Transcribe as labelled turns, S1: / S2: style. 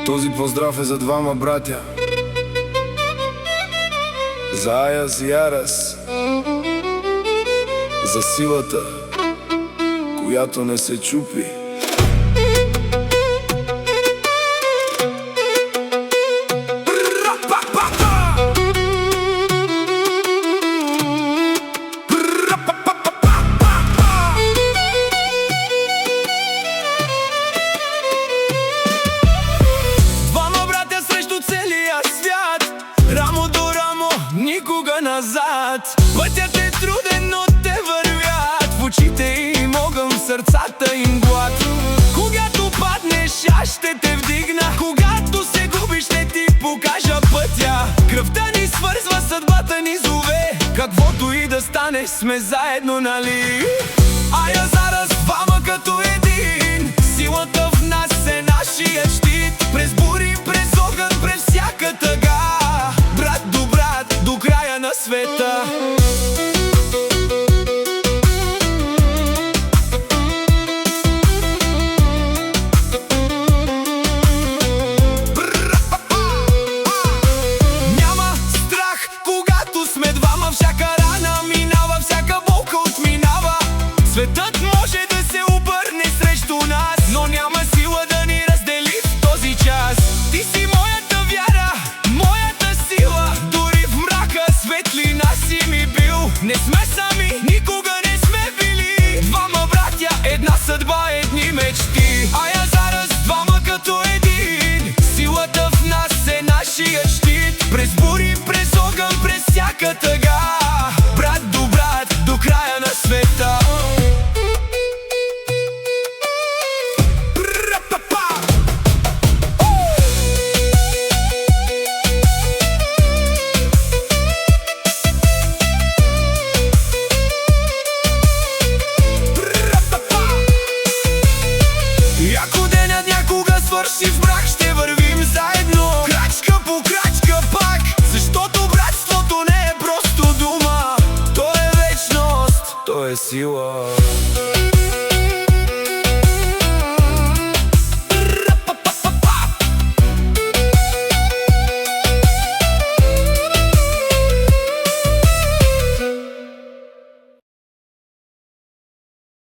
S1: Този поздрав е за двама братя, за Аяз и Арас, за силата, която не се чупи.
S2: Никога назад. Пътят е труден, но те вървят. В очите им огън, в сърцата им глад. Когато паднеш, аз ще те вдигна. Когато се губиш, ще ти покажа пътя. Кръвта ни свързва, съдбата ни зове. Каквото и да стане, сме заедно, нали? Аяз, Арас, двама като един. Силата в нас е нашия щит. През бури, през огън, през всяка тъга. Брат до брат, до края на света. Няма страх, когато сме двама. Всяка рана минава, всяка болка отминава. Светът може да се обърне срещу нас, но няма сила да ни раздели в този час. Ти си моята вяра, моята сила. Дори в мрака светлина си ми бил. Не сме сами, никога не сме били. Двама братя, една съдба, едни мечти. Аяз, Арас, двама като един. Силата в нас е нашия щит. През бури, през огън, през всяка тъга. Брат до брат, до края на света. Ако денят някога свърши в мрак, ще вървим заедно, крачка по крачка пак. Защото братството не е просто дума, то е вечност, то е сила.